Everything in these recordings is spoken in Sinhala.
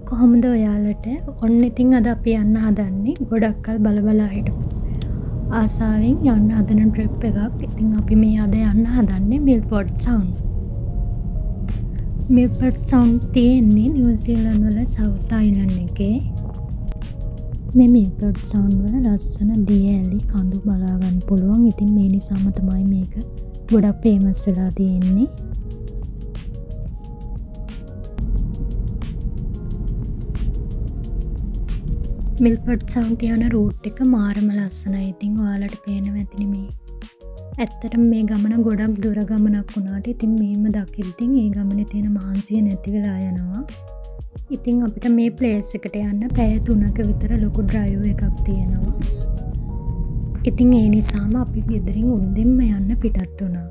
කොහොමද ඔයාලට? ඔන්න ඉතින් අද අපි යන්න හදන්නේ ගොඩක් කල් බලා හිටපු ආසාවෙන් යන්න හදන ට්‍රිප් එකක්. ඉතින් අපි මේ අද යන්න හදන්නේ මිල්ෆෝඩ් සවුන්ඩ්. මිල්ෆෝඩ් සවුන්ඩ් තියෙන්නේ නිව්සීලන්ත වල සවුත් අයිලන්ඩ් එකේ. මේ මිල්ෆෝඩ් සවුන්ඩ් වල ලස්සන දිය ඇලි කඳු බලා ගන්න පුළුවන්. ඉතින් මේ නිසාම තමයි මේක ගොඩක් ෆේමස් වෙලා තියෙන්නේ. මිල්ෆෝඩ් සවුන්ඩ් යන රූට් එක මාරම ලස්සනයි. ඉතින් ඔයාලට පේනවා ඇතිනේ මේ. ඇත්තටම මේ ගමන ගොඩක් දුර ගමනක් වුණාට ඉතින් මේම දකිද්දී ඒ ගමනේ තියෙන මහන්සිය නැති වෙලා යනවා. ඉතින් අපිට මේ ප්ලේස් එකට යන්න පැය 3ක විතර ලොකු ඩ්‍රයිව් එකක් තියෙනවා. ඉතින් ඒ නිසාම අපි ගෙදරින් උදෙන්ම යන්න පිටත් වුණා.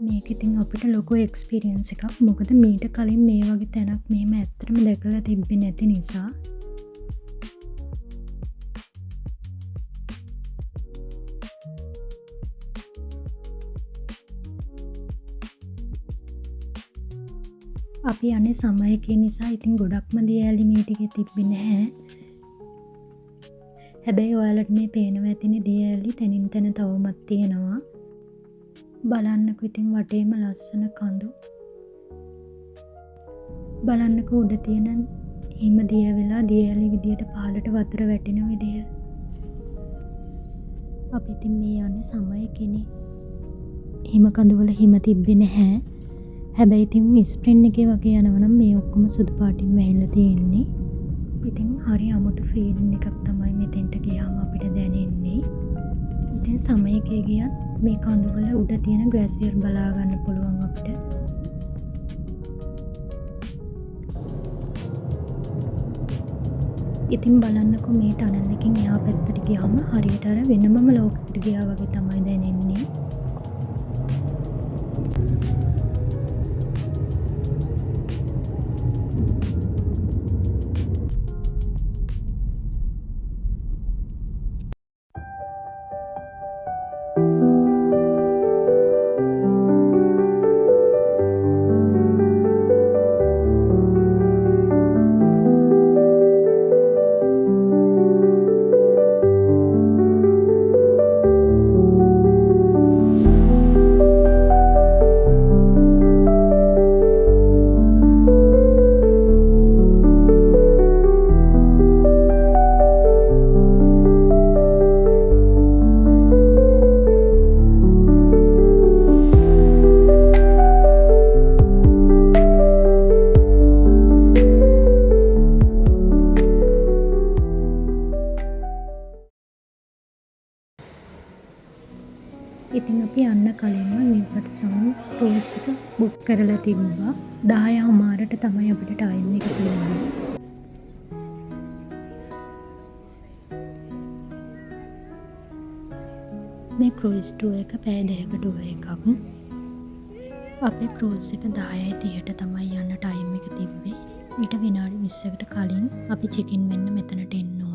මේක ඉතින් අපිට ලොකු එක්ස්පීරියන්ස් එකක්. මොකද මීට කලින් මේ වගේ තැනක් මෙහෙම ඇත්තටම දැකලා තිබ්බේ නැති නිසා. අපි යන්නේ සමයකේ නිසා ඉතින් ගොඩක්ම දිය ඇලි මේ ටිකේ තිබ්බේ නැහැ. හැබැයි ඔයාලට මේ පේනවා ඇතිනේ දිය ඇලි තනින් තන තවමත් තියෙනවා. බලන්නකෝ ඉතින් වටේම ලස්සන කඳු. බලන්නකෝ උඩ තියෙන හිම දිය වෙලා දිය ඇලි විදියට පහළට වතුර වැටෙන විදිය. අපි ඉතින් මේ යන්නේ සමයකේනේ. හිම කඳු වල හිම තිබ්බේ නැහැ. හැබැයි ඉතින් ස්ප්‍රින් එකේ වගේ යනවනම් මේ ඔක්කොම සුදු පාටින් වැහිලා තියෙන්නේ. ඉතින් හරි අමුතු ෆීලින් එකක් තමයි මෙතෙන්ට ගියාම අපිට දැනෙන්නේ. ඉතින් සමයකේ ගියත් මේ කඳුවල උඩ තියෙන ග්ලැසියර් බලා ගන්න පුළුවන් අපිට. ඉතින් බලන්නකෝ මේ ටනල් එකකින් එහා පැත්තට ගියාම හරියට අර වෙනමම ලෝකෙකට ගියා වගේ තමයි දැනෙන්නේ. ඉතින් අපි යන්න කලින්ම මිල්ෆෝඩ් සවුන්ඩ් ක්‍රූස් එක බුක් කරලා තිබ්බා. 10:00ට තමයි අපිට ටයිම් එක තියෙන්නේ. මේ ක්‍රූස් ටුර් එක පැය 2ක ටුර් එකක්. අපේ ක්‍රූස් එක 10:30ට තමයි යන්න ටයිම් එක තිබ්බේ. ඊට විනාඩි 20කට කලින් අපි චෙක් ඉන් වෙන්න මෙතනට එන්න ඕන.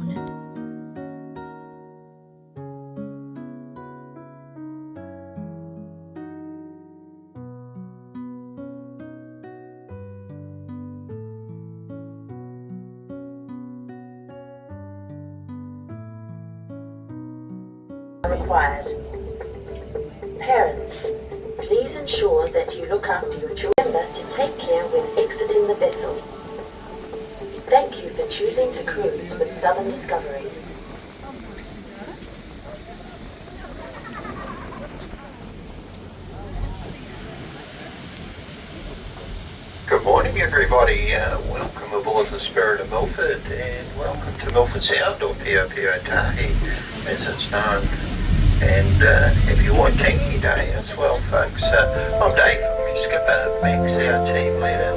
Required. Parents, please ensure that you look after your children. Remember to take care when exiting the vessel. Thank you for choosing to cruise with Southern Discoveries. Good morning, everybody. Welcome aboard the Spirit of Milford, and welcome to Milford Sound, or Puopio Tahi, as it's known. And happy Waitangi Day as well, folks. I'm Dave, I'm skipper, Max, our team leader.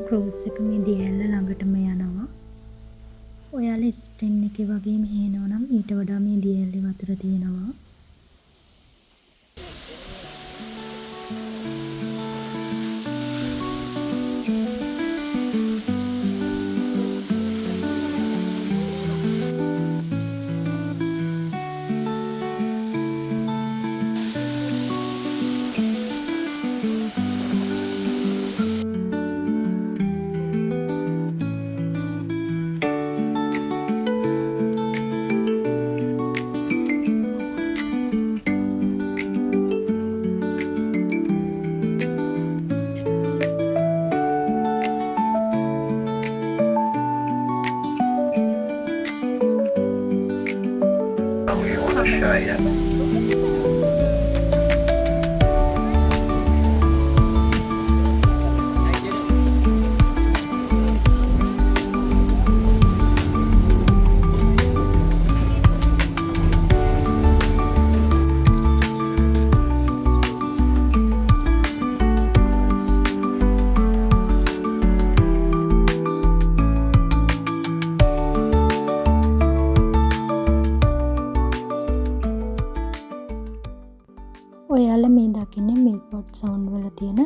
Cruise එක මේ දියඇල්ල ළඟටම යනවා. ඔයාලා ස්ප්‍රින් එකේ වගේම හේනවා නම් ඊට වඩා මේ දියඇල්ලේ වතුර තියෙනවා. We want to show you. ඔයාලා මේ දකින්නේ මිල්ෆෝඩ් සවුන්ඩ් වල තියෙන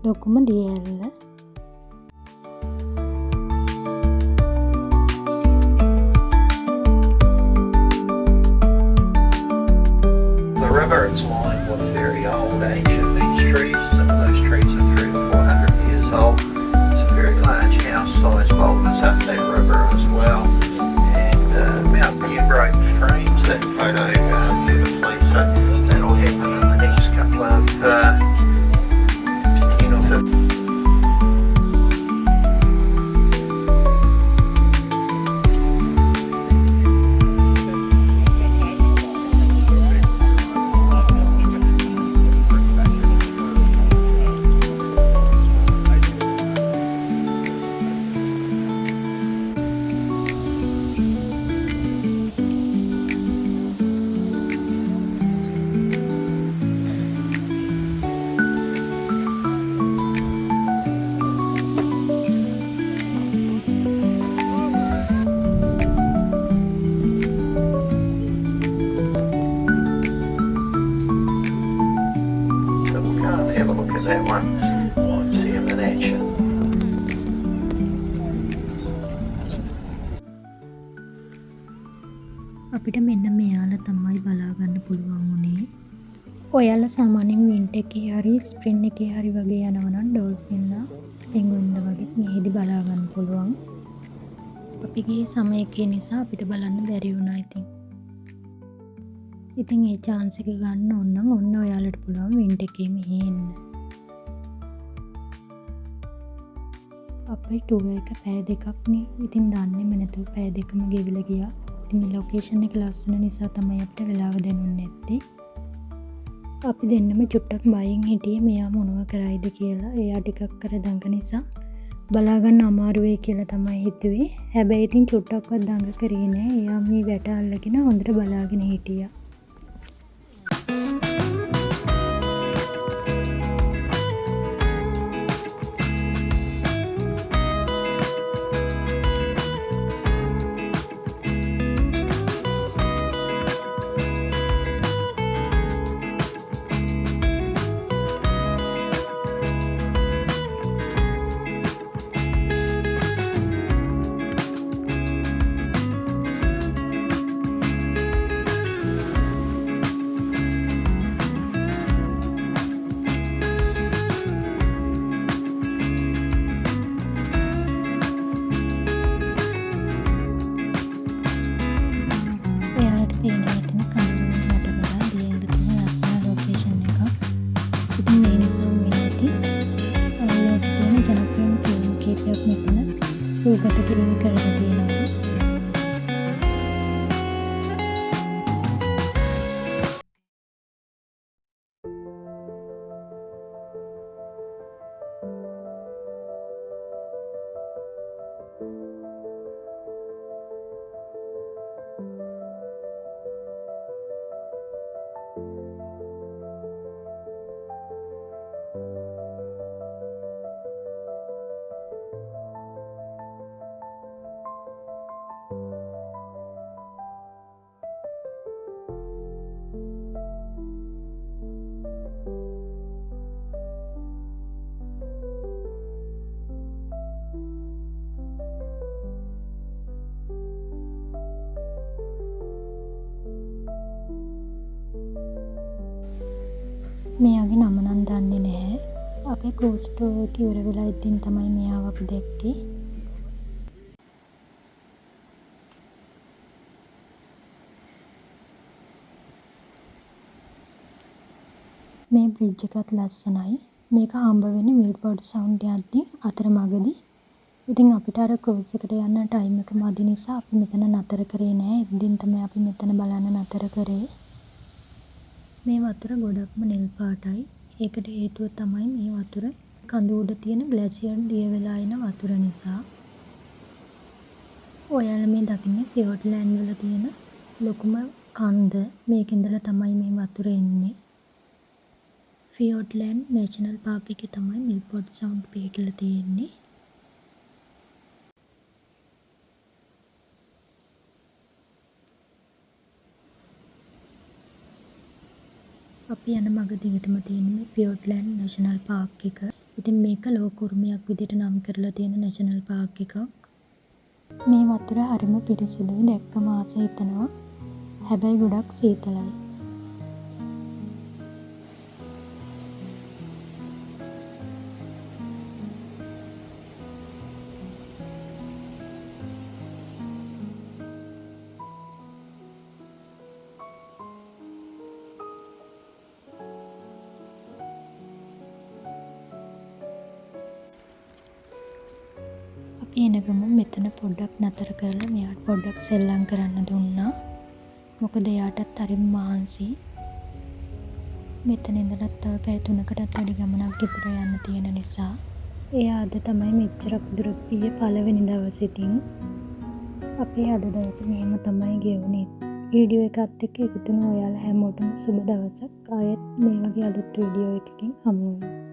ලොකුම දියඇල්ල. The river is lined with very old ancient beech trees. Some of those trees are 300 or 400 years old. It's a very large house-sized boulders up that river as well. And Mount Newbroke frames that photo beautifully. So that'll happen in the next couple of 10 or 15. So we'll go and have a look at that one and see him in action. අපිට මෙන්න මෙයාලා තමයි බලාගන්න පුළුවන් වුණේ. ඔයාලා සාමාන්‍යයෙන් වින්ටර් එකේ හරි ස්ප්‍රින් එකේ හරි වගේ යනවා නම් ඩෝල්ෆින්ලා පෙන්ගුයින්ලා වගේ මෙහෙදි බලා ගන්න පුළුවන්. අපි ගියේ සමයකේ නිසා අපිට බලන්න බැරි වුණා ඉතින්. ඉතින් ඒ chance එක ගන්න ඕන නම් ඔන්න ඔයාලට පුළුවන් වින්ටර් එකේ මෙහෙ එන්න. අපේ ටුවර් එක පැය දෙකක්නේ. ඉතින් දන්නේම නැතුව පැය දෙකම ගෙවිලා ගියා. ඉතින් ලොකේෂන් එක ලස්සන නිසා තමයි අපිට වෙලාව දෙනුන්නේ නැත්තේ. අපි දෙන්නම චුට්ටක් බයෙන් හිටියේ මෙයා මොනව කරයිද කියලා. එයා ටිකක් කර දඟ නිසා බලාගන්න අමාරු වෙයි කියලා තමයි හිතුවේ. හැබැයි ඉතින් චුට්ටක්වත් දඟ කරේ නෑ. එයා මේ වැට අල්ලගෙන හොඳට බලාගෙන හිටියා. රූපගත කිරීම කරලා තියෙනවා. මෙයාගේ නම නම් දන්නේ නැහැ. අපේ ක්‍රූස් ටූර් එක ඉවර වෙලා ඉතින් තමයි මෙයාව අපි දැක්කේ. මේ බ්‍රිජ් එකත් ලස්සනයි. මේක හම්බ වෙන්නේ මිල්ෆෝඩ් සවුන්ඩ් යද්දී අතරමඟදී. ඉතින් අපිට අර ක්‍රූස් එකට යන්න ටයිම් එක මදි නිසා අපි මෙතන නතර කරේ නෑ. ඉතින් තමයි අපි මෙතන බලන්න නතර කරේ. මේ වතුර ගොඩක්ම නිල් පාටයි. ඒකට හේතුව තමයි මේ වතුර කඳු උඩ තියෙන ග්ලැසියර් දිය වෙලා එන වතුර නිසා. ඔයාලා මේ දකින්නේ ෆියෝඩ්ලෑන්ඩ් වල තියෙන ලොකුම කන්ද. මේක ඉඳලා තමයි මේ වතුර එන්නේ. ෆියෝඩ්ලෑන්ඩ් නේෂනල් පාර්ක් එකේ තමයි මිල්ෆෝඩ් සවුන්ඩ් පිහිටලා තියෙන්නේ. අපි යන මඟ දිගටම තියෙන මේ ෆියෝඩ්ලෑන්ඩ් නේෂනල් පාර්ක් එක. ඉතින් මේක ලෝක උරුමයක් විදිහට නම් කරලා තියෙන නේෂනල් පාර්ක් එකක්. මේ වතුර හරිම පිරිසිදුයි. දැක්කම ආස හිතෙනවා. හැබැයි ගොඩක් සීතලයි. අපි එන ගමන් මෙතන පොඩ්ඩක් නතර කරලා මෙයාට පොඩ්ඩක් සෙල්ලම් කරන්න දුන්නා. මොකද එයාටත් හරිම මහන්සි. මෙතන ඉඳලා තව පැය 3කටත් වැඩි ගමනක් ගෙදර යන්න තියෙන නිසා. එයා අද තමයි මෙච්චරක් දුර ගියේ පළවෙනි දවසේ ඉතින්. අපේ අද දවසේ මෙහෙම තමයි ගෙවුනේ. වීඩියෝ එකත් එක්ක එකතු වෙන ඔයාලා හැමෝටම සුබ දවසක්. ආයෙත් මේ වගේ අලුත් වීඩියෝ එකකින් හමු වෙමු.